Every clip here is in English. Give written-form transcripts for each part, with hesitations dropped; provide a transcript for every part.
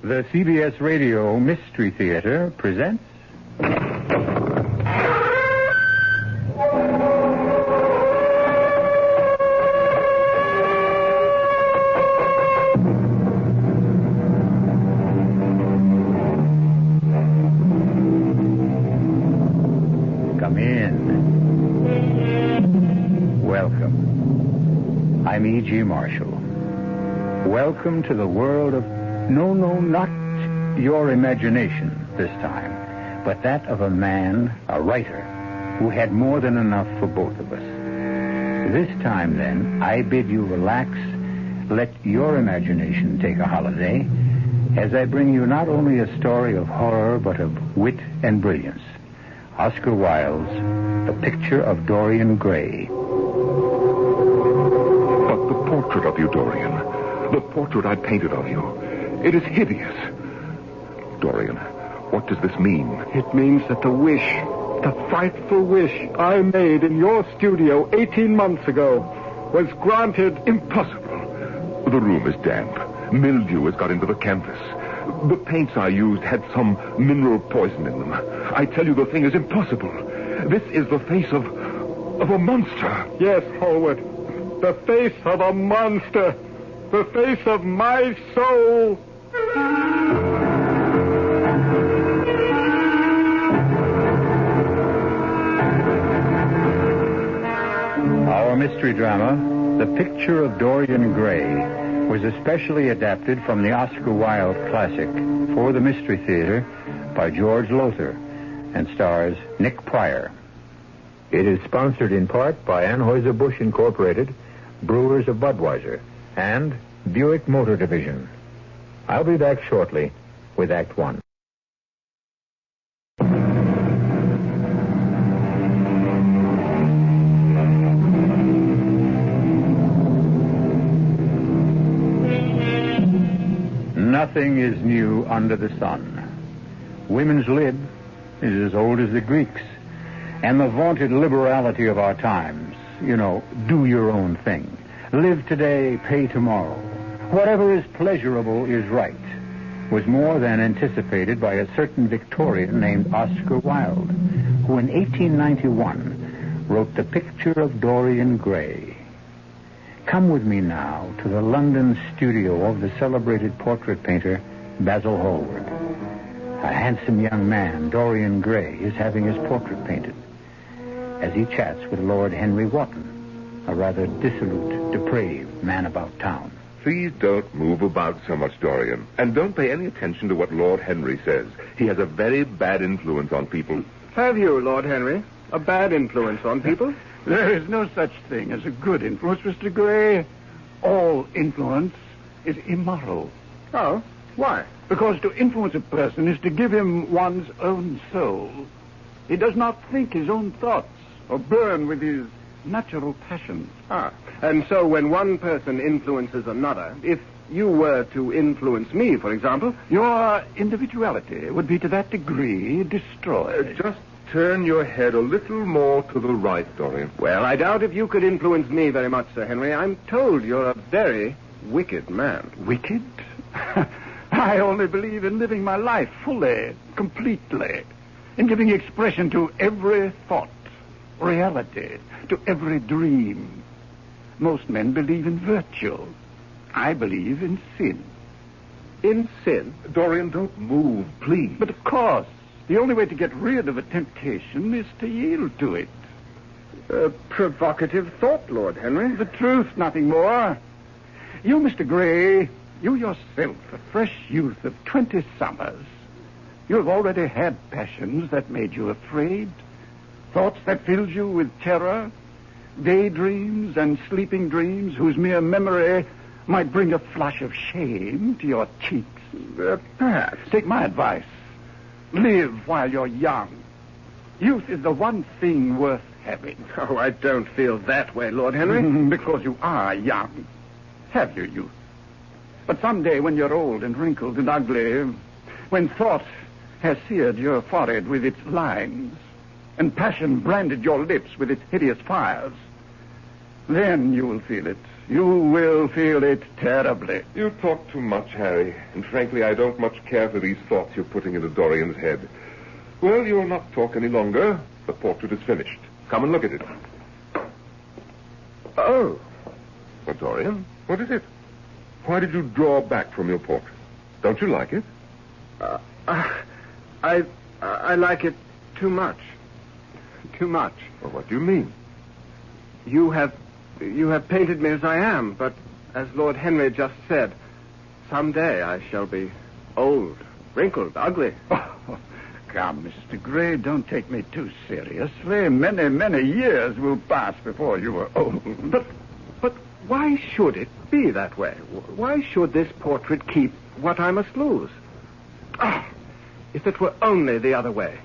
The CBS Radio Mystery Theater presents... Come in. Welcome. I'm E.G. Marshall. Welcome to the world of... No, not your imagination this time, but that of a man, a writer, who had more than enough for both of us. This time, then, I bid you relax, let your imagination take a holiday, as I bring you not only a story of horror, but of wit and brilliance. Oscar Wilde's The Picture of Dorian Gray. But the portrait of you, Dorian, the portrait I painted of you, it is hideous. Dorian, what does this mean? It means that the wish, the frightful wish I made in your studio 18 months ago was granted. Impossible. The room is damp. Mildew has got into the canvas. The paints I used had some mineral poison in them. I tell you, the thing is impossible. This is the face of a monster. Yes, Hallward. The face of a monster. The face of my soul. Our mystery drama, The Picture of Dorian Gray, was especially adapted from the Oscar Wilde classic for the Mystery Theater by George Lothar and stars Nick Pryor. It is sponsored in part by Anheuser-Busch Incorporated, Brewers of Budweiser, and Buick Motor Division. I'll be back shortly with Act One. Nothing is new under the sun. Women's lib is as old as the Greeks. And the vaunted liberality of our times, do your own thing. Live today, pay tomorrow. Whatever is pleasurable is right, was more than anticipated by a certain Victorian named Oscar Wilde, who in 1891 wrote The Picture of Dorian Gray. Come with me now to the London studio of the celebrated portrait painter Basil Hallward. A handsome young man, Dorian Gray, is having his portrait painted as he chats with Lord Henry Wotton, a rather dissolute, depraved man about town. Please don't move about so much, Dorian. And don't pay any attention to what Lord Henry says. He has a very bad influence on people. Have you, Lord Henry? A bad influence on people? There is no such thing as a good influence, Mr. Gray. All influence is immoral. Oh, why? Because to influence a person is to give him one's own soul. He does not think his own thoughts or burn with his natural passions. And so when one person influences another, if you were to influence me, for example... Your individuality would be to that degree destroyed. Just turn your head a little more to the right, Dorian. Well, I doubt if you could influence me very much, Sir Henry. I'm told you're a very wicked man. Wicked? I only believe in living my life fully, completely, in giving expression to every thought, reality, to every dream. Most men believe in virtue. I believe in sin. In sin? Dorian, don't move, please. But of course, the only way to get rid of a temptation is to yield to it. A provocative thought, Lord Henry. The truth, nothing more. You, Mr. Gray, you yourself, a fresh youth of 20 summers, you have already had passions that made you afraid, thoughts that filled you with terror, daydreams and sleeping dreams whose mere memory might bring a flush of shame to your cheeks. Perhaps. Take my advice. Live while you're young. Youth is the one thing worth having. Oh, I don't feel that way, Lord Henry. Because you are young. Have your youth. But someday when you're old and wrinkled and ugly, when thought has seared your forehead with its lines, and passion branded your lips with its hideous fires, then you will feel it You will feel it terribly. You talk too much, Harry, and frankly, I don't much care for these thoughts you're putting into Dorian's head. Well, you'll not talk any longer. The portrait is finished. Come and look at it. Oh. Well, Dorian, what is it? Why did you draw back from your portrait? Don't you like it? I like it too much. Too much. Well, what do you mean? You have painted me as I am, but as Lord Henry just said, someday I shall be old, wrinkled, ugly. Oh, come, Mr. Gray, don't take me too seriously. Many, many years will pass before you are old. But why should it be that way? Why should this portrait keep what I must lose? Ah, if it were only the other way.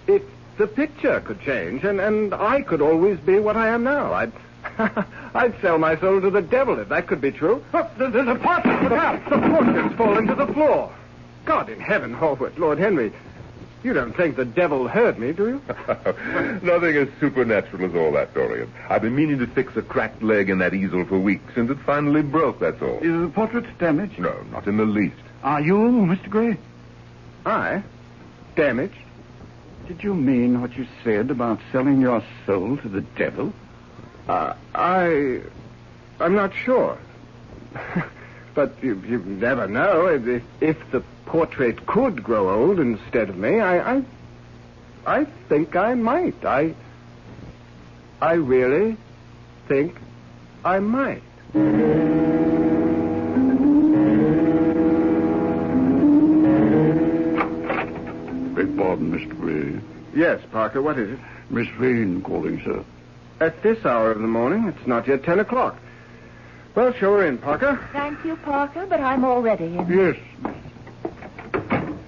If the picture could change, and I could always be what I am now, I'd sell my soul to the devil if that could be true. Look, there's a portrait. The portrait's fallen to the floor. God in heaven, Hallward, Lord Henry, you don't think the devil heard me, do you? Nothing as supernatural as all that, Dorian. I've been meaning to fix a cracked leg in that easel for weeks, and it finally broke, that's all. Is the portrait damaged? No, not in the least. Are you, Mr. Gray? I? Damaged? Did you mean what you said about selling your soul to the devil? I'm not sure. But you never know. If the portrait could grow old instead of me, I think I might. I really think I might. Beg pardon, Mr. Gray. Yes, Parker, what is it? Miss Vane calling, sir. At this hour of the morning, it's not yet 10 o'clock. Well, show her in, Parker. Thank you, Parker, but I'm already in. Yes.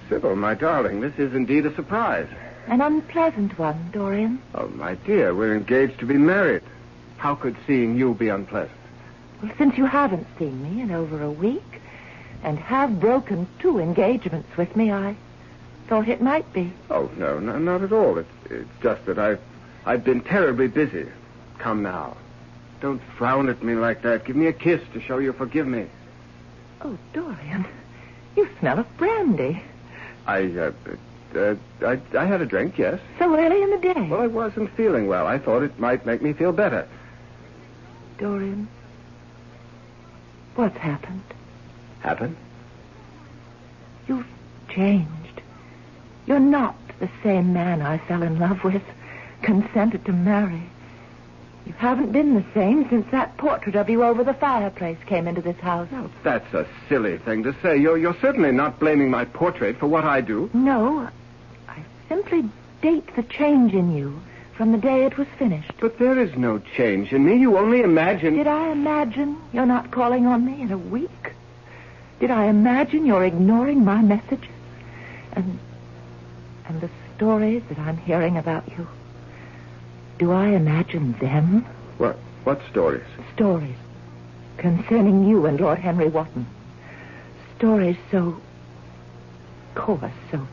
Sybil, my darling, this is indeed a surprise. An unpleasant one, Dorian. Oh, my dear, we're engaged to be married. How could seeing you be unpleasant? Well, since you haven't seen me in over a week and have broken 2 engagements with me, I thought it might be. Oh, no, not at all. It's just that I've been terribly busy. Come now. Don't frown at me like that. Give me a kiss to show you forgive me. Oh, Dorian, you smell of brandy. I had a drink, yes. So early in the day. Well, I wasn't feeling well. I thought it might make me feel better. Dorian, what's happened? Happened? You've changed. You're not the same man I fell in love with, consented to marry. You haven't been the same since that portrait of you over the fireplace came into this house. Well, that's a silly thing to say. You're certainly not blaming my portrait for what I do. No, I simply date the change in you from the day it was finished. But there is no change in me. You only imagine... Did I imagine you're not calling on me in a week? Did I imagine you're ignoring my messages? And the stories that I'm hearing about you? Do I imagine them? What stories? Stories concerning you and Lord Henry Wotton. Stories so coarse, so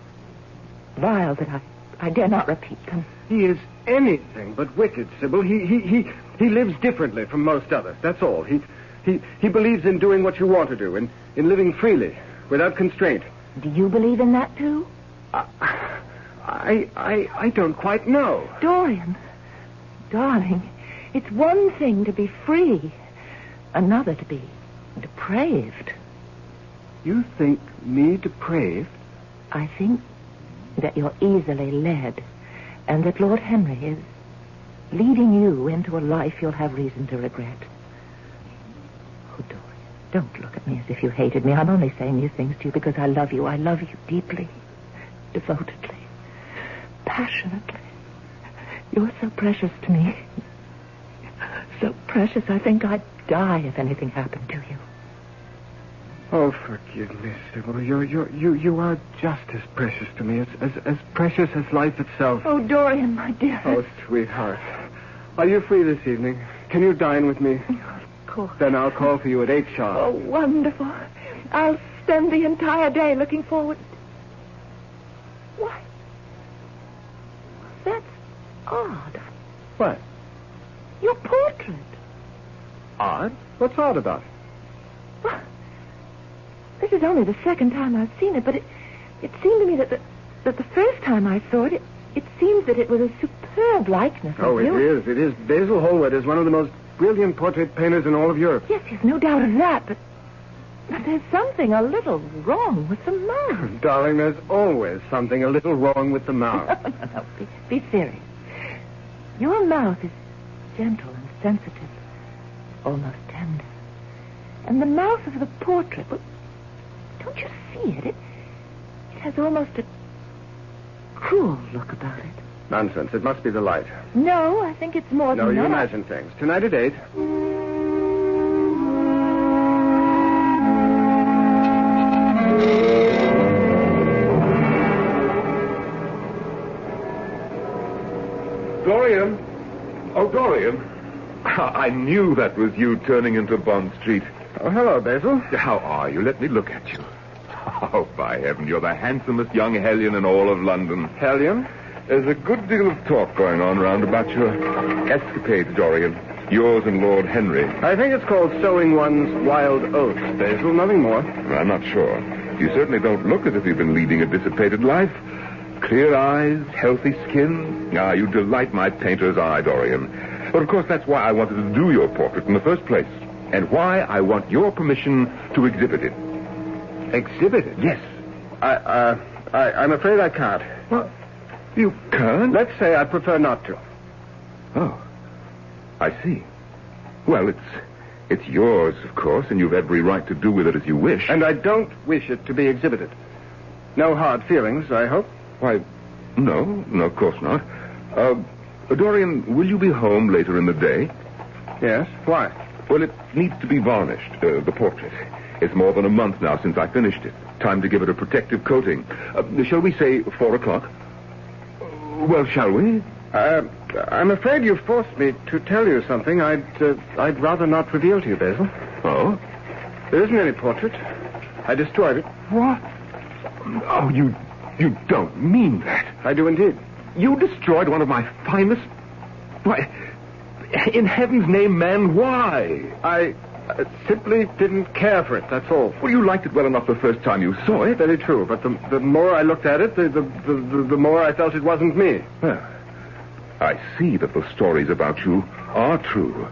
vile that I dare not repeat them. He is anything but wicked, Sybil. He lives differently from most others. That's all. He believes in doing what you want to do, in living freely, without constraint. Do you believe in that too? I don't quite know. Dorian, darling, it's one thing to be free, another to be depraved. You think me depraved? I think that you're easily led, and that Lord Henry is leading you into a life you'll have reason to regret. Oh, Dorian, don't look at me as if you hated me. I'm only saying these things to you because I love you. I love you deeply, devotedly, passionately. You're so precious to me. So precious, I think I'd die if anything happened to you. Oh, forgive me, Sybil. You are just as precious to me, as precious as life itself. Oh, Dorian, my dear. Oh, sweetheart. Are you free this evening? Can you dine with me? Of course. Then I'll call for you at 8 sharp. Oh, wonderful. I'll spend the entire day looking forward. Why? That's odd. What? Your portrait. Odd? What's odd about it? Well, this is only the second time I've seen it, but it seemed to me that the first time I saw it, it seems that it was a superb likeness Oh, of you. It is. Basil Hallward is one of the most brilliant portrait painters in all of Europe. Yes, no doubt of that, but there's something a little wrong with the mouth. Darling, there's always something a little wrong with the mouth. No, be serious. Your mouth is gentle and sensitive, almost tender. And the mouth of the portrait, well, don't you see it? It has almost a cruel look about it. Nonsense. It must be the light. No, I think it's more than that. No, you imagine things. Tonight at 8. Dorian. Oh, Dorian. I knew that was you turning into Bond Street. Oh, hello, Basil. How are you? Let me look at you. Oh, by heaven, you're the handsomest young hellion in all of London. Hellion? There's a good deal of talk going on round about your escapades, Dorian. Yours and Lord Henry. I think it's called sowing one's wild oats, Basil. Nothing more. I'm not sure. You certainly don't look as if you've been leading a dissipated life. Clear eyes, healthy skin. Ah, you delight my painter's eye, Dorian. But, of course, that's why I wanted to do your portrait in the first place. And why I want your permission to exhibit it. Exhibit it? Yes. I'm afraid I can't. What? You can't? Let's say I prefer not to. Oh, I see. Well, it's yours, of course, and you've every right to do with it as you wish. And I don't wish it to be exhibited. No hard feelings, I hope. Why, no, of course not. Dorian, will you be home later in the day? Yes. Why? Well, it needs to be varnished, the portrait. It's more than a month now since I finished it. Time to give it a protective coating. Shall we say 4 o'clock? Well, shall we? I'm afraid you've forced me to tell you something I'd rather not reveal to you, Basil. Oh? There isn't any portrait. I destroyed it. What? Oh, you don't mean that. I do indeed. You destroyed one of my finest... Why, in heaven's name, man, why? I simply didn't care for it, that's all. Well, you liked it well enough the first time you saw it. Very true, but the more I looked at it, the more I felt it wasn't me. Well, I see that the stories about you are true.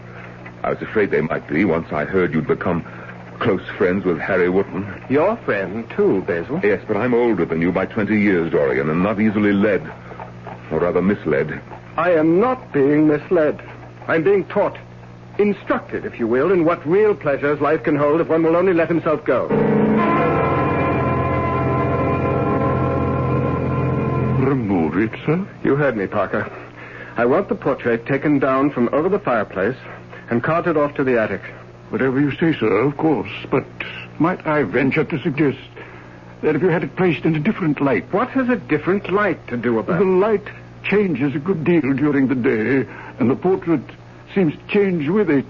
I was afraid they might be once I heard you'd become close friends with Harry Wotton. Your friend, too, Basil. Yes, but I'm older than you by 20 years, Dorian, and not easily led. Or rather, misled. I am not being misled. I'm being taught, instructed, if you will, in what real pleasures life can hold if one will only let himself go. Remove it, sir? You heard me, Parker. I want the portrait taken down from over the fireplace and carted off to the attic. Whatever you say, sir, of course. But might I venture to suggest that if you had it placed in a different light... What has a different light to do about it? The light changes a good deal during the day, and the portrait seems to change with it.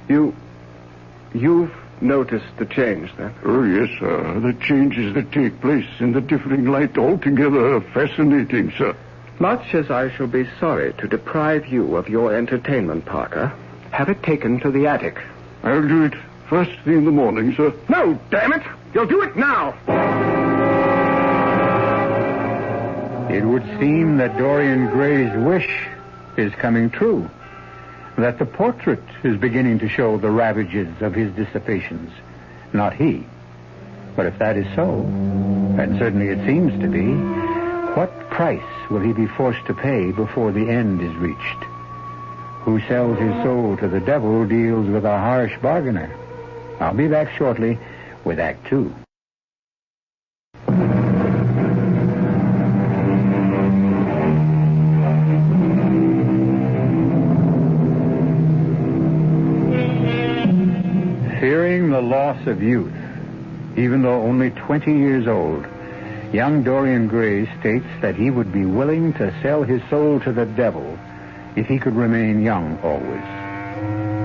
You've noticed the change, then? Oh, yes, sir. The changes that take place in the differing light altogether fascinating, sir. Much as I shall be sorry to deprive you of your entertainment, Parker, have it taken to the attic. I'll do it first thing in the morning, sir. No, damn it! You'll do it now! It would seem that Dorian Gray's wish is coming true. That the portrait is beginning to show the ravages of his dissipations, not he. But if that is so, and certainly it seems to be, what price will he be forced to pay before the end is reached? Who sells his soul to the devil deals with a harsh bargainer. I'll be back shortly with Act 2. Fearing the loss of youth, even though only 20 years old, young Dorian Gray states that he would be willing to sell his soul to the devil if he could remain young always,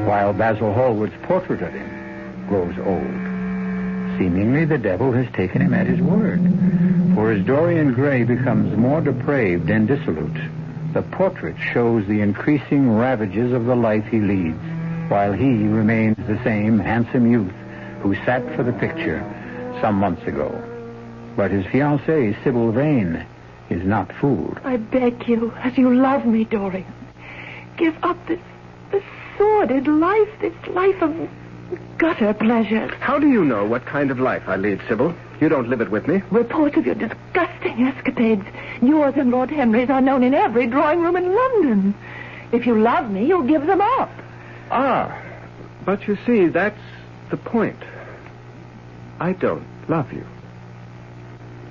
while Basil Hallward's portrait of him grows old. Seemingly the devil has taken him at his word, for as Dorian Gray becomes more depraved and dissolute, the portrait shows the increasing ravages of the life he leads, while he remains the same handsome youth who sat for the picture some months ago. But his fiancée, Sybil Vane, is not fooled. I beg you, as you love me, Dorian, give up this sordid life, this life of gutter pleasures. How do you know what kind of life I lead, Sybil? You don't live it with me. Reports of your disgusting escapades, yours and Lord Henry's, are known in every drawing room in London. If you love me, you'll give them up. Ah, but you see, that's the point. I don't love you.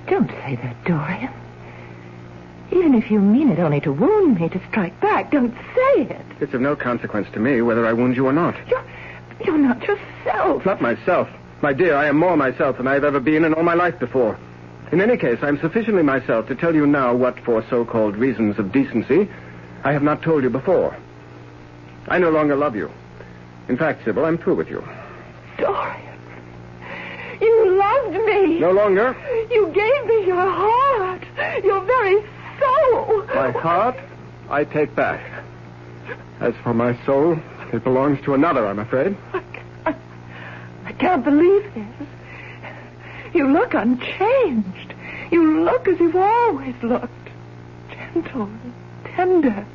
Don't say that, Dorian. Even if you mean it only to wound me, to strike back, don't say it. It's of no consequence to me whether I wound you or not. You're not yourself. Not myself. My dear, I am more myself than I've ever been in all my life before. In any case, I'm sufficiently myself to tell you now what, for so-called reasons of decency, I have not told you before. I no longer love you. In fact, Sybil, I'm through with you. Dorian, you loved me. No longer. You gave me your heart, your very soul. My heart, I take back. As for my soul, it belongs to another, I'm afraid. I can't believe this. You look unchanged. You look as you've always looked. Gentle, tender,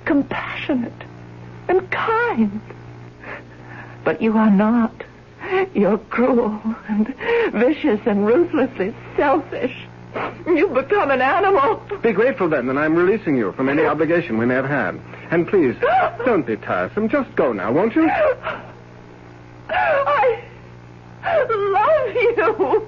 compassionate, and kind. But you are not. You're cruel and vicious and ruthlessly selfish. You've become an animal. Be grateful, then, that I'm releasing you from any obligation we may have had. And please, don't be tiresome. Just go now, won't you? I love you.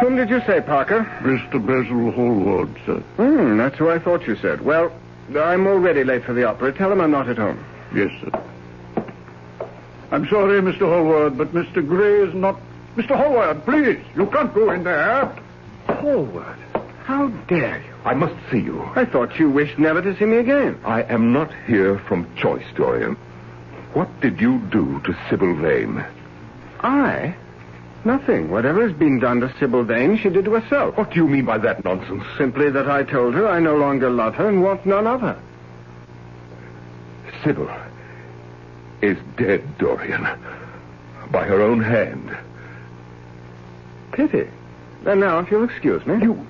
Whom did you say, Parker? Mr. Basil Hallward, sir. That's who I thought you said. Well, I'm already late for the opera. Tell him I'm not at home. Yes, sir. I'm sorry, Mr. Hallward, but Mr. Gray is not... Mr. Hallward, please, you can't go in there. Hallward, how dare you? I must see you. I thought you wished never to see me again. I am not here from choice, Dorian. What did you do to Sybil Vane? I? Nothing. Whatever has been done to Sybil Vane, she did to herself. What do you mean by that nonsense? Simply that I told her I no longer love her and want none of her. Sybil is dead, Dorian. By her own hand. Pity. And now, if you'll excuse me...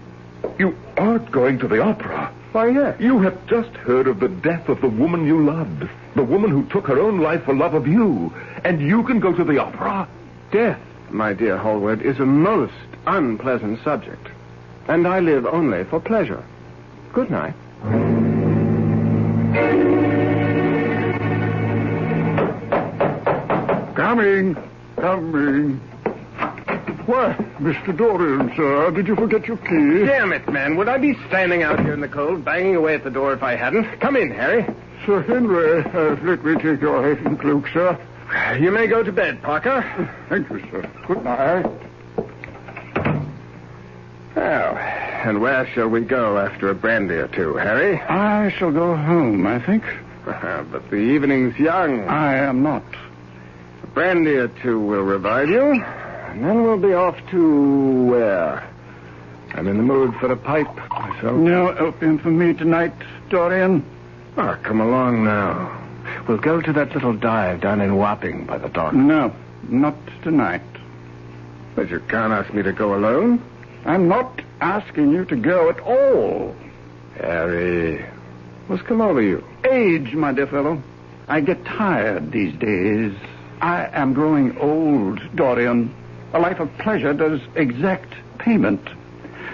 You aren't going to the opera. Why, yes. You have just heard of the death of the woman you loved. The woman who took her own life for love of you. And you can go to the opera? Death, my dear Hallward, is a most unpleasant subject. And I live only for pleasure. Good night. Coming. Why, Mr. Dorian, sir, did you forget your key? Damn it, man. Would I be standing out here in the cold, banging away at the door if I hadn't? Come in, Harry. Sir Henry, let me take your hat and cloak, sir. You may go to bed, Parker. Thank you, sir. Good night. Well, and where shall we go after a brandy or two, Harry? I shall go home, I think. But the evening's young. I am not. A brandy or two will revive you, and then we'll be off to where? I'm in the mood for a pipe myself. No opium for me tonight, Dorian. Oh, come along now. We'll go to that little dive down in Wapping by the dock. No, not tonight. But you can't ask me to go alone. I'm not asking you to go at all. Harry, what's come over you? Age, my dear fellow. I get tired these days. I am growing old, Dorian. A life of pleasure does exact payment.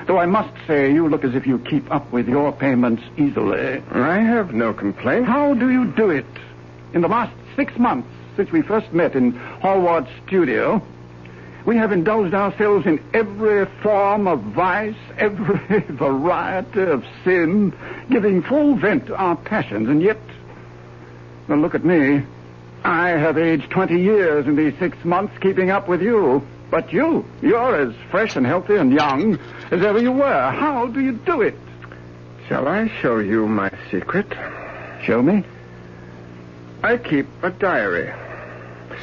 Though I must say, you look as if you keep up with your payments easily. I have no complaint. How do you do it? In the last 6 months, since we first met in Hallward's studio, we have indulged ourselves in every form of vice, every variety of sin, giving full vent to our passions, and yet, well, look at me. I have aged 20 years in these 6 months keeping up with you. But you're as fresh and healthy and young as ever you were. How do you do it? Shall I show you my secret? Show me. I keep a diary.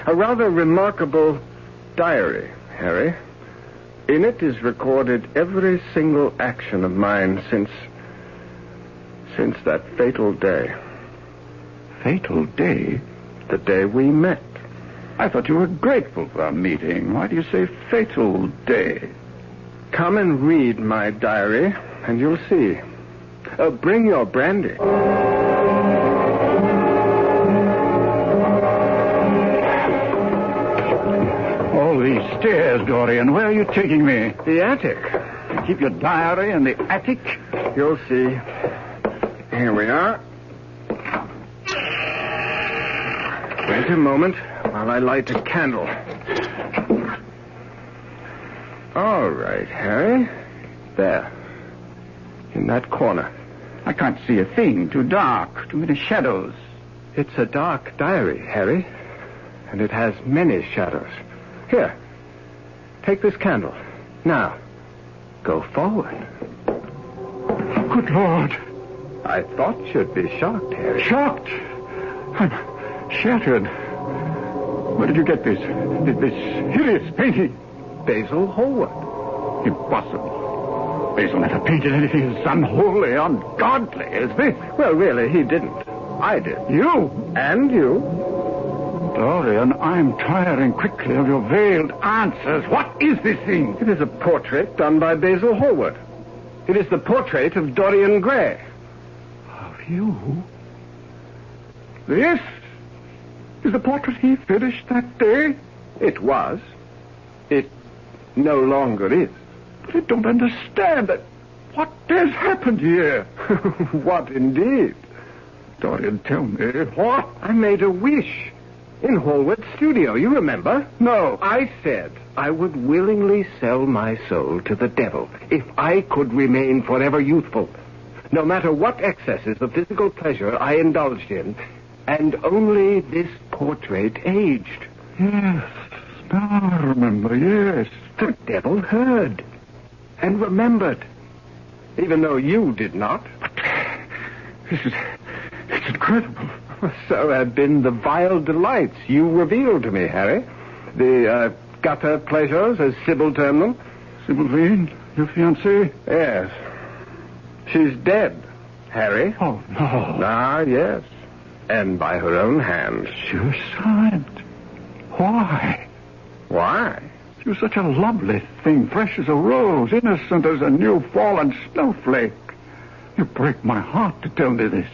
A rather remarkable diary, Harry. In it is recorded every single action of mine since Since that fatal day. Fatal day? The day we met. I thought you were grateful for our meeting. Why do you say fatal day? Come and read my diary, and you'll see. Bring your brandy. All these stairs, Dorian. Where are you taking me? The attic. You keep your diary in the attic? You'll see. Here we are. Wait a moment while I light a candle. All right, Harry. There. In that corner. I can't see a thing. Too dark. Too many shadows. It's a dark diary, Harry. And it has many shadows. Here. Take this candle. Now, go forward. Good Lord. I thought you'd be shocked, Harry. Shocked? I'm shattered. Where did you get this hideous painting? Basil Hallward. Impossible. Basil never painted anything as unholy, ungodly as this. Well, really, he didn't. I did. You? And you. Dorian, I'm tiring quickly of your veiled answers. What is this thing? It is a portrait done by Basil Hallward. It is the portrait of Dorian Gray. Of you? This is the portrait he finished that day? It was. It no longer is. But I don't understand that. What has happened here? What indeed? Dorian, tell me, what? I made a wish in Hallward's studio, you remember? No. I said I would willingly sell my soul to the devil if I could remain forever youthful, no matter what excesses of physical pleasure I indulged in, and only this portrait aged. Yes, now I remember, yes. The devil heard and remembered, even though you did not. But it's incredible. So have been the vile delights you revealed to me, Harry. The gutter pleasures, as Sybil termed them. Sybil Vane, your fiancée? Yes. She's dead, Harry. Oh, no. Ah, yes. And by her own hand. Suicide? Why? Why? She was such a lovely thing, fresh as a rose, innocent as a new fallen snowflake. You break my heart to tell me this.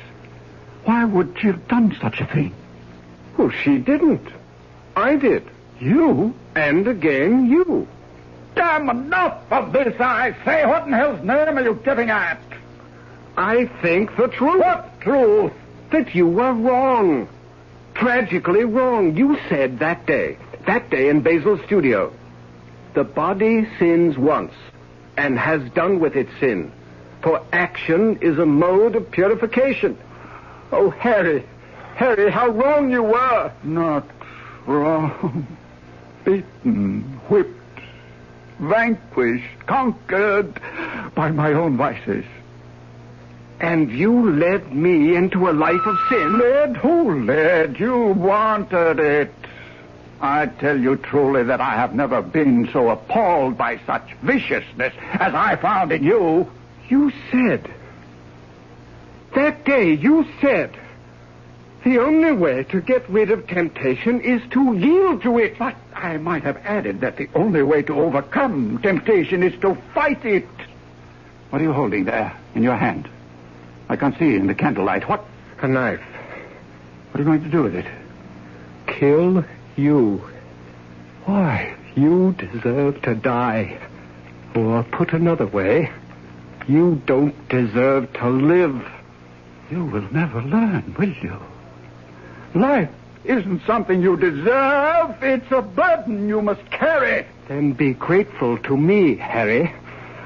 Why would she have done such a thing? Well, she didn't. I did. You? And again, you. Damn, enough of this, I say. What in hell's name are you getting at? I think the truth. What truth? That you were wrong. Tragically wrong. You said that day in Basil's studio, the body sins once and has done with its sin, for action is a mode of purification. Oh, Harry, how wrong you were. Not wrong. Beaten, whipped, vanquished, conquered by my own vices. And you led me into a life of sin? Led? Who led? You wanted it. I tell you truly that I have never been so appalled by such viciousness as I found in you. You said... That day you said, the only way to get rid of temptation is to yield to it. But I might have added that the only way to overcome temptation is to fight it. What are you holding there in your hand? I can't see in the candlelight. What? A knife. What are you going to do with it? Kill you. Why? You deserve to die. Or put another way, you don't deserve to live. You will never learn, will you? Life isn't something you deserve. It's a burden you must carry. Then be grateful to me, Harry.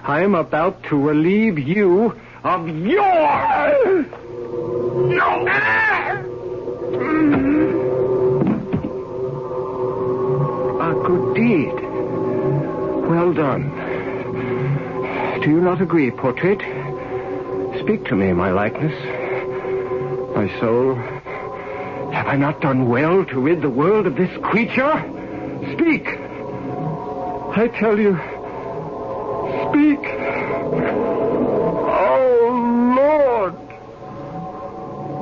I am about to relieve you of your... No! A good deed. Well done. Do you not agree, portrait? Speak to me, my likeness. My soul, have I not done well to rid the world of this creature? Speak! I tell you, speak! Oh, Lord,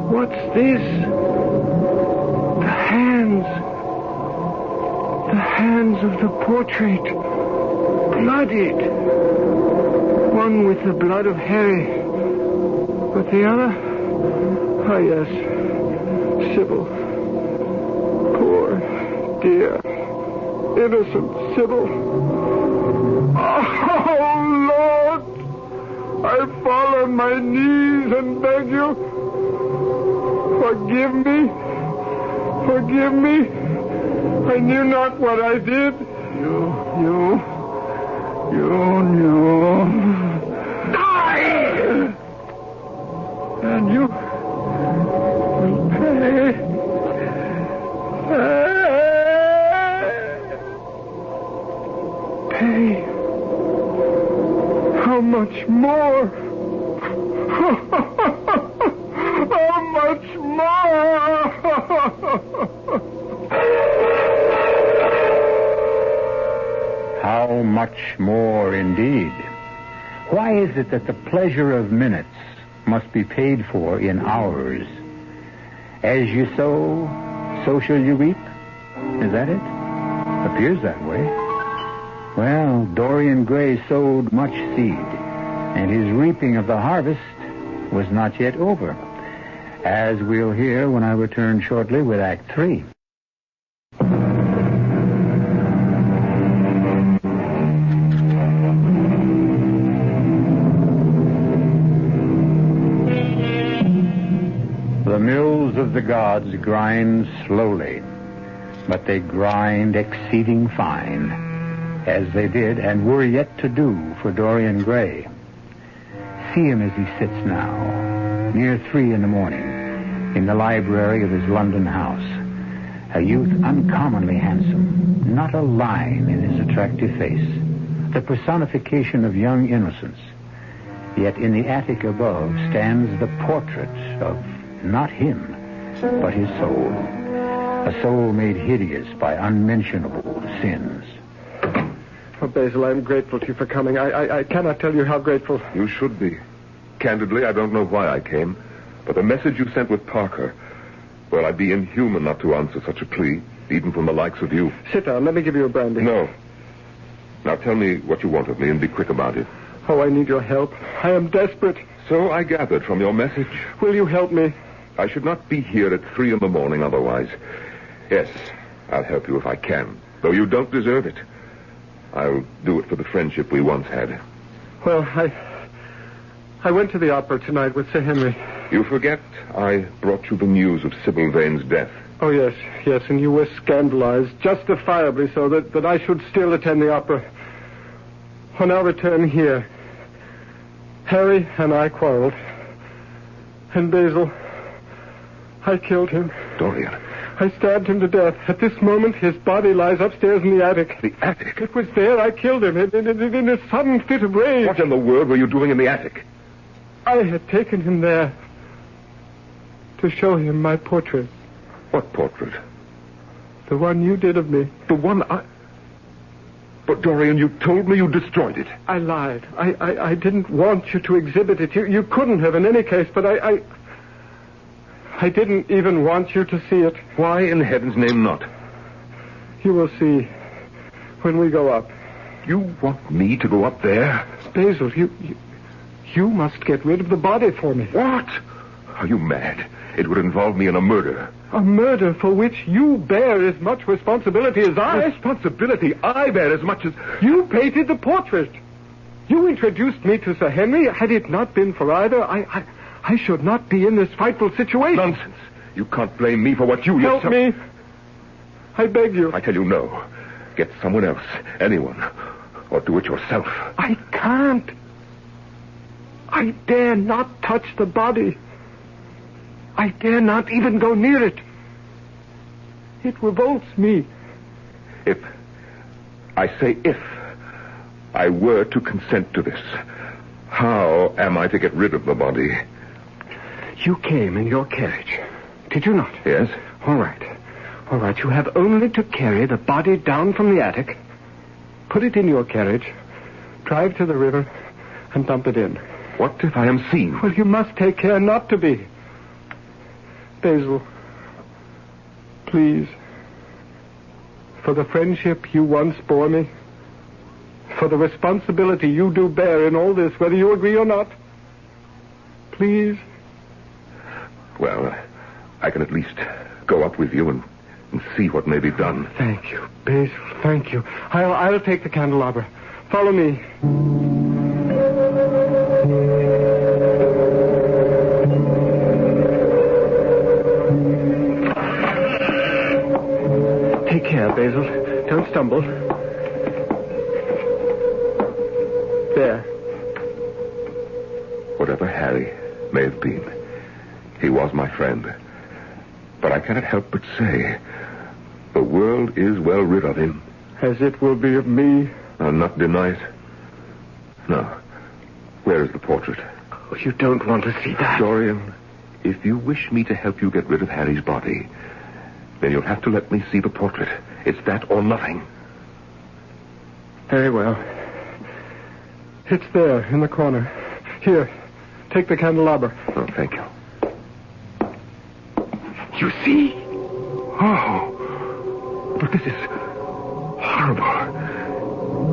What's this? The hands. The hands of the portrait. Bloodied. One with the blood of Harry. But the other? Ah, yes. Sybil. Poor, dear, innocent Sybil. Oh, Lord! I fall on my knees and beg you. Forgive me. Forgive me. I knew not what I did. You knew. Die! And you will pay. Pay. How much more? How much more? How much more, indeed. Why is it that the pleasure of minutes must be paid for in hours? As you sow, so shall you reap? Is that it? Appears that way. Well, Dorian Gray sowed much seed, and his reaping of the harvest was not yet over, as we'll hear when I return shortly with Act 3. The mills of the gods grind slowly, but they grind exceeding fine, as they did and were yet to do for Dorian Gray. See him as he sits now, near 3 a.m, in the library of his London house. A youth uncommonly handsome, not a line in his attractive face, the personification of young innocence. Yet in the attic above stands the portrait of not him, but his soul. A soul made hideous by unmentionable sins. Oh, Basil, I'm grateful to you for coming. I cannot tell you how grateful. You should be. Candidly, I don't know why I came, but the message you sent with Parker, well, I'd be inhuman not to answer such a plea, even from the likes of you. Sit down. Let me give you a brandy. No. Now tell me what you want of me and be quick about it. Oh, I need your help. I am desperate. So I gathered from your message. Will you help me? I should not be here at 3 a.m. otherwise. Yes, I'll help you if I can, though you don't deserve it. I'll do it for the friendship we once had. Well, I went to the opera tonight with Sir Henry. You forget I brought you the news of Sybil Vane's death. Oh, yes, and you were scandalized, justifiably so, that I should still attend the opera. On our return here, Harry and I quarreled. And Basil, I killed him. Dorian. I stabbed him to death. At this moment, his body lies upstairs in the attic. The attic? It was there I killed him, in a sudden fit of rage. What in the world were you doing in the attic? I had taken him there to show him my portrait. What portrait? The one you did of me. The one I... But, Dorian, you told me you destroyed it. I lied. I didn't want you to exhibit it. You couldn't have in any case, but I didn't even want you to see it. Why in heaven's name not? You will see when we go up. You want me to go up there? Basil, you must get rid of the body for me. What? Are you mad? It would involve me in a murder. A murder for which you bear as much responsibility as I. Responsibility? I bear as much as... You painted the portrait. You introduced me to Sir Henry. Had it not been for either, I should not be in this frightful situation. Nonsense. You can't blame me for what you... Help me. I beg you. I tell you no. Get someone else. Anyone. Or do it yourself. I can't. I dare not touch the body. I dare not even go near it. It revolts me. If I were to consent to this, how am I to get rid of the body? You came in your carriage, did you not? Yes. All right. You have only to carry the body down from the attic, put it in your carriage, drive to the river, and dump it in. What if I am seen? Well, you must take care not to be. Basil, please, for the friendship you once bore me, for the responsibility you do bear in all this, whether you agree or not, please. Well, I can at least go up with you and see what may be done. Thank you, Basil, thank you. I'll take the candelabra. Follow me. Take care, Basil. Don't stumble. There. Whatever Harry may have been, he was my friend. But I cannot help but say, the world is well rid of him. As it will be of me. I'll not deny it. Now, where is the portrait? Oh, you don't want to see that. Dorian, if you wish me to help you get rid of Harry's body, then you'll have to let me see the portrait. It's that or nothing. Very well. It's there, in the corner. Here, take the candelabra. Oh, thank you. You see? Oh, but this is horrible.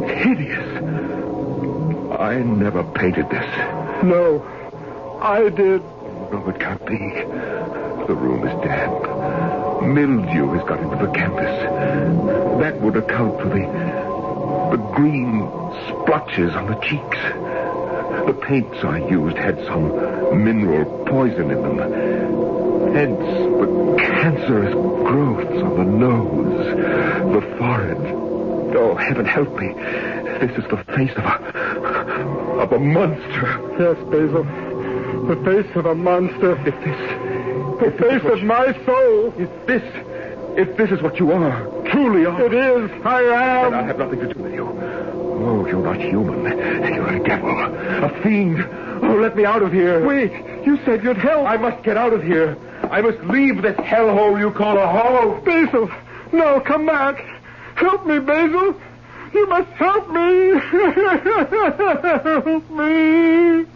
Hideous. I never painted this. No, I did. No, it can't be. The room is damp. Mildew has got into the canvas. That would account for the green splotches on the cheeks. The paints I used had some mineral poison in them. Hence the cancerous growths on the nose, the forehead. Oh, heaven help me. This is the face of a monster. Yes, Basil. The face of a monster. The face of my soul. If this is what you are, truly are. It is. I am. Then I'll have nothing to do with you. Oh, you're not human. You're a devil. A fiend. Oh, let me out of here. Wait. You said you'd help. I must get out of here. I must leave this hellhole you call a home. Basil. No, come back. Help me, Basil. You must help me. Help me.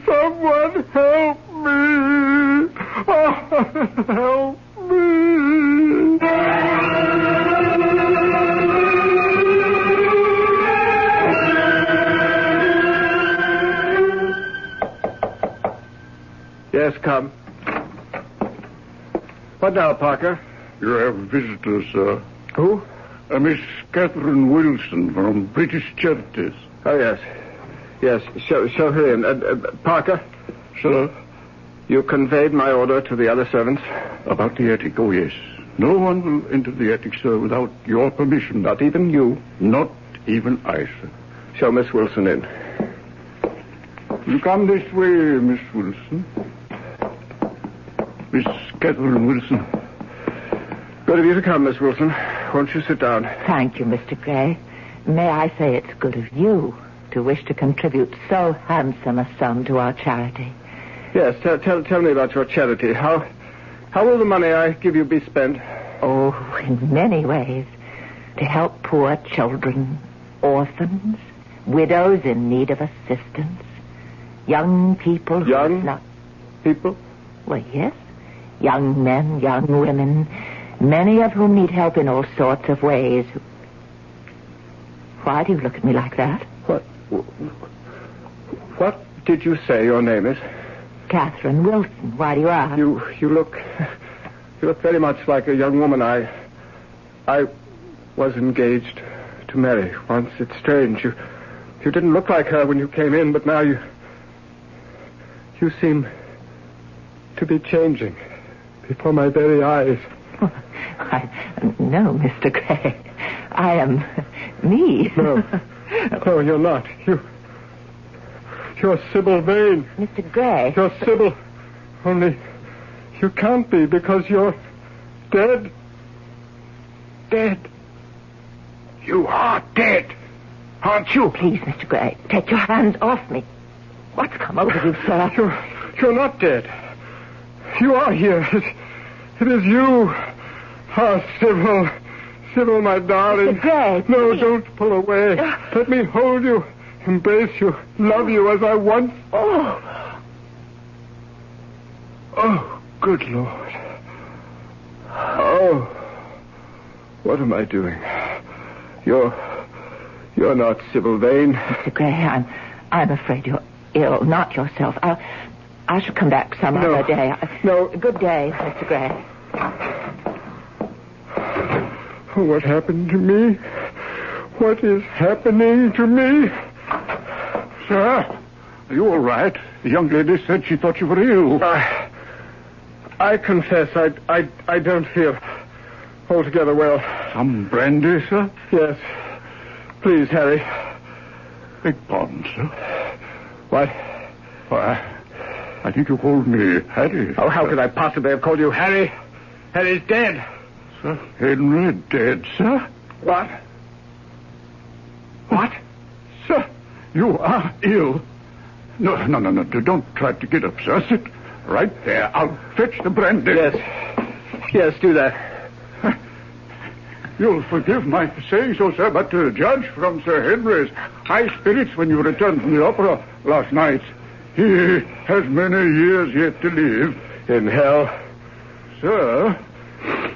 Someone help me. Oh, help me. Yes, come. What now, Parker? You have visitors, sir. Who? Miss Catherine Wilson from British Charities. Oh, yes. Yes, show her in. Parker? Sir? You conveyed my order to the other servants? About the attic, oh, yes. No one will enter the attic, sir, without your permission. Not even you? Not even I, sir. Show Miss Wilson in. You come this way, Miss Wilson. Miss Catherine Wilson. Good of you to come, Miss Wilson. Won't you sit down? Thank you, Mr. Gray. May I say it's good of you to wish to contribute so handsome a sum to our charity. Yes, tell me about your charity. How will the money I give you be spent? Oh, in many ways. To help poor children, orphans, widows in need of assistance, young people who Young have not... people? Well, yes. Young men, young women, many of whom need help in all sorts of ways. Why do you look at me like that? What did you say your name is? Catherine Wilson. Why do you ask? You look very much like a young woman I was engaged to marry once. It's strange. You didn't look like her when you came in, but now you seem to be changing before my very eyes. No, Mr. Gray. I am me. No, you're not. You're Sybil Vane. Mr. Gray. You're Sybil. Only you can't be because you're dead. Dead. You are dead, aren't you? Please, Mr. Gray, take your hands off me. What's come over you, sir? You're not dead. You are here. It is you. Ah, Sybil. Sybil, my darling. Mr. Gray, no, please. don't pull away. Let me hold you, embrace you, love you as I once... Oh, good Lord. Oh, what am I doing? You're not Sybil Vane. Mr. Gray, I'm afraid you're ill, not yourself. I shall come back some other day. No. Good day, Mr. Gray. What happened to me? What is happening to me? Sir, are you all right? The young lady said she thought you were ill. I confess I don't feel altogether well. Some brandy, sir? Yes. Please, Harry. Beg pardon, sir. What? Why, I think you called me Harry. Oh, how could I possibly have called you Harry? Harry's dead. Sir Henry dead, sir? What? What? Sir, you are ill. No. Don't try to get up, sir. Sit right there. I'll fetch the brandy. Yes, do that. You'll forgive my saying so, sir, but to judge from Sir Henry's high spirits when you returned from the opera last night, he has many years yet to live. In hell? Sir,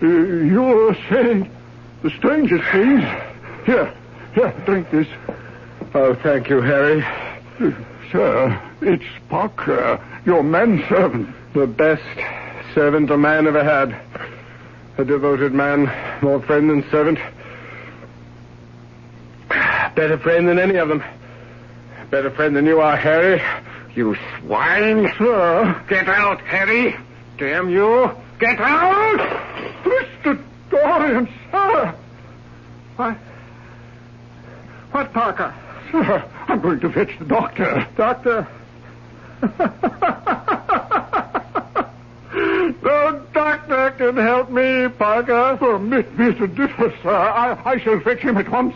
you're saying the strangest things. Here, drink this. Oh, thank you, Harry. Sir, it's Parker, your manservant. The best servant a man ever had. A devoted man, more friend than servant. Better friend than any of them. Better friend than you are, Harry. You swine. Sir. Get out, Harry. Damn you. Get out! Mr. Dorian, sir. What, Parker? Sir, I'm going to fetch the doctor. Doctor? No doctor can help me, Parker. Permit me to differ, sir. I shall fetch him at once.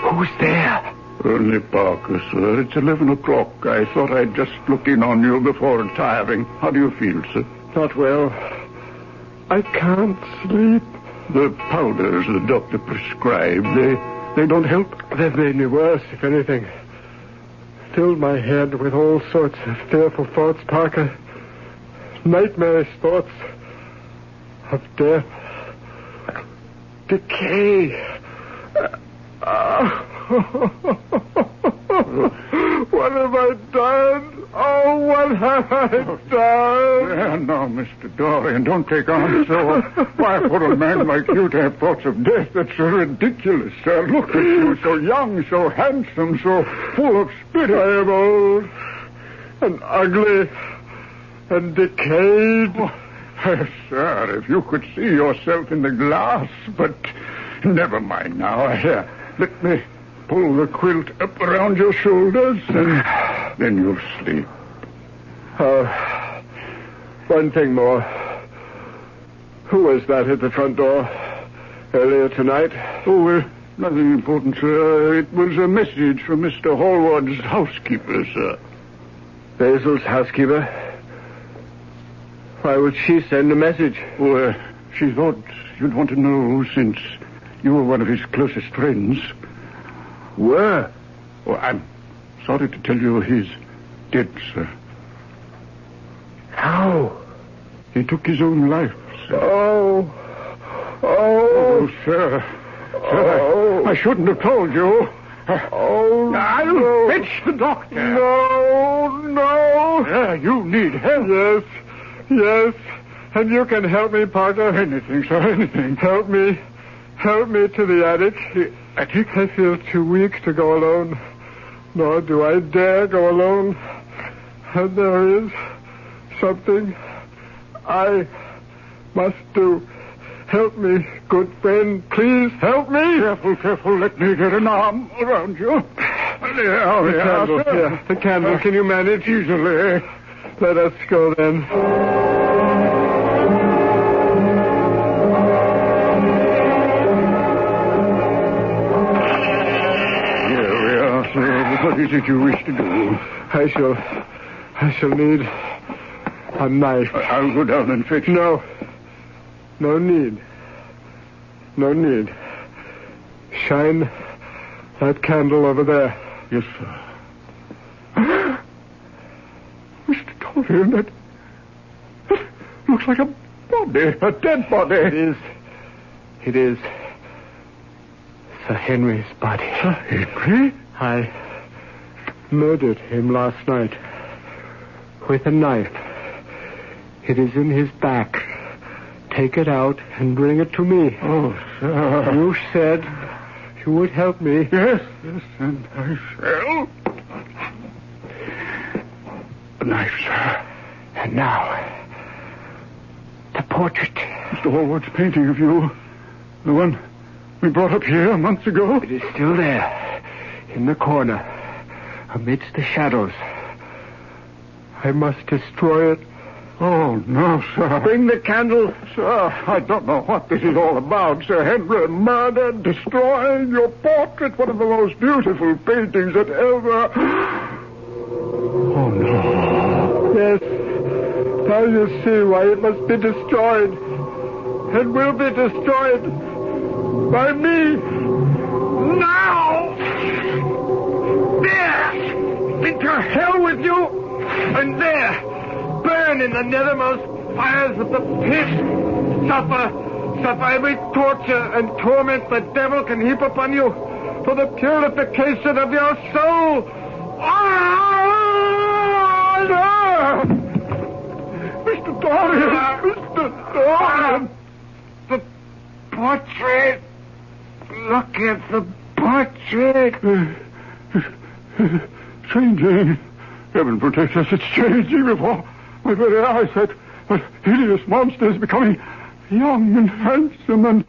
Who's there? Only Parker, sir. It's 11 o'clock. I thought I'd just look in on you before retiring. How do you feel, sir? Not well. I can't sleep. The powders the doctor prescribed, they don't help? They've made me worse, if anything. Filled my head with all sorts of fearful thoughts, Parker. Nightmarish thoughts of death, decay. What have I done? Oh, what have I done? No, Mr. Dorian, don't take on so. Why, for a man like you to have thoughts of death, that's so ridiculous, sir. Look at you, so young, so handsome, so full of spirit. I am old and ugly and decayed. Oh, sir, if you could see yourself in the glass, but never mind now. Here, let me pull the quilt up around your shoulders, and then you'll sleep. One thing more. Who was that at the front door earlier tonight? Oh, nothing important, sir. It was a message from Mr. Hallward's housekeeper, sir. Basil's housekeeper? Why would she send a message? Oh, she thought you'd want to know, since you were one of his closest friends. Where? Oh, I'm sorry to tell you he's dead, sir. How? He took his own life, sir. Oh, sir. Sir, I shouldn't have told you. I'll fetch the doctor. No. Yeah, you need help. Yes. And you can help me, Parker. Anything, sir, anything. Help me to the attic. The attic? I feel too weak to go alone. Nor do I dare go alone. And there is something I must do. Help me, good friend. Please help me. Careful. Let me get an arm around you. The candle. Can you manage? Easily. Let us go then. Here we are, sir. What is it you wish to do? I shall need a knife. I'll go down and fetch. No need. No need. Shine that candle over there. Yes, sir. Mr. Dorian, that looks like a body, a dead body. It is Sir Henry's body. Sir Henry? I murdered him last night with a knife. It is in his back. Take it out and bring it to me. Oh, sir. You said you would help me. Yes, and I shall. The knife, sir. And now, the portrait. Mr. Hallward's painting of you. The one we brought up here months ago. It is still there, in the corner, amidst the shadows. I must destroy it. Oh, no, sir. Bring the candle. Sir, I don't know what this is all about, Sir Henry. Murder, destroying your portrait, one of the most beautiful paintings that ever... Oh, no. Yes. Now you see why it must be destroyed. And will be destroyed by me. Now! There! Into hell with you! And there! Burn in the nethermost fires of the pit. Suffer every torture and torment the devil can heap upon you for the purification of your soul. Mr. Dorian! Mr. Dorian! The portrait. Look at the portrait. Changing. Heaven protect us, it's changing before my very eyes. That hideous monster is becoming young and handsome and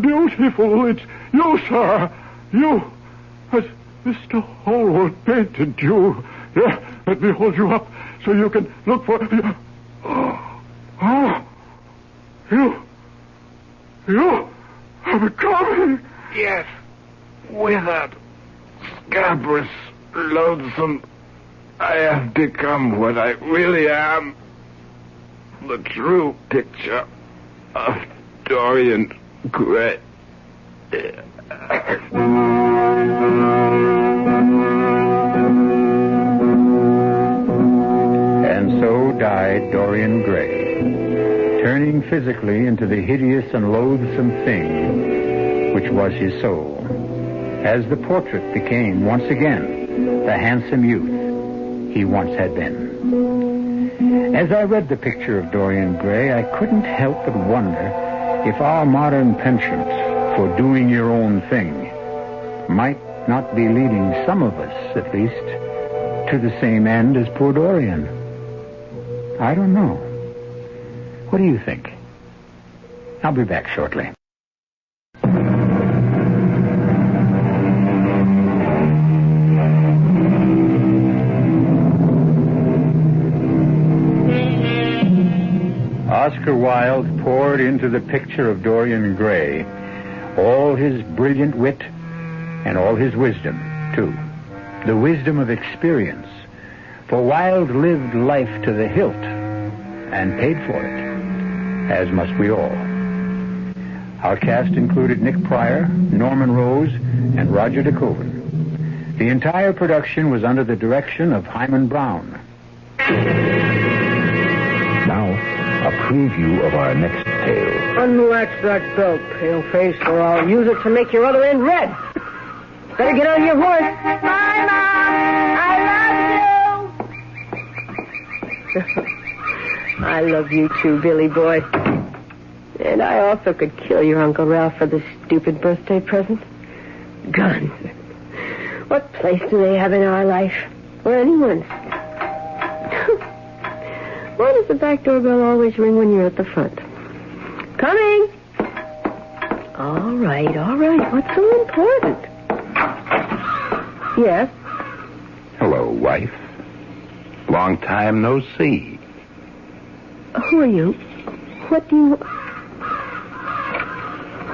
beautiful. It's you, sir. You, as Mr. Hallward painted you. Here, let me hold you up so you can look for... Oh, you are becoming... Yes, withered, scabrous, loathsome. I have become what I really am. The true picture of Dorian Gray. And so died Dorian Gray, turning physically into the hideous and loathsome thing which was his soul, as the portrait became once again the handsome youth he once had been. As I read the picture of Dorian Gray, I couldn't help but wonder if our modern penchant for doing your own thing might not be leading some of us, at least, to the same end as poor Dorian. I don't know. What do you think? I'll be back shortly. Oscar Wilde poured into the picture of Dorian Gray all his brilliant wit and all his wisdom, too. The wisdom of experience. For Wilde lived life to the hilt and paid for it, as must we all. Our cast included Nick Pryor, Norman Rose, and Roger de Koven. The entire production was under the direction of Hyman Brown. Now, a preview of our next tale. Unlatch that belt, paleface, or I'll use it to make your other end red. Better get on your horse. Bye, Mom. I love you. I love you too, Billy boy. And I also could kill your Uncle Ralph for this stupid birthday present. Guns. What place do they have in our life? Or anyone's? Why does the back doorbell always ring when you're at the front? Coming! All right. What's so important? Yes? Hello, wife. Long time no see. Who are you? What do you...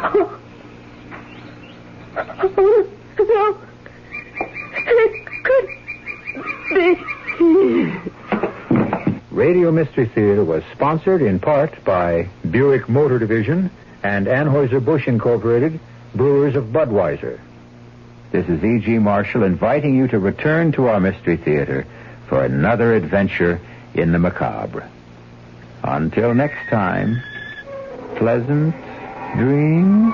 Oh, no. It could be... Radio Mystery Theater was sponsored in part by Buick Motor Division and Anheuser-Busch Incorporated, brewers of Budweiser. This is E.G. Marshall inviting you to return to our Mystery Theater for another adventure in the macabre. Until next time, pleasant dreams.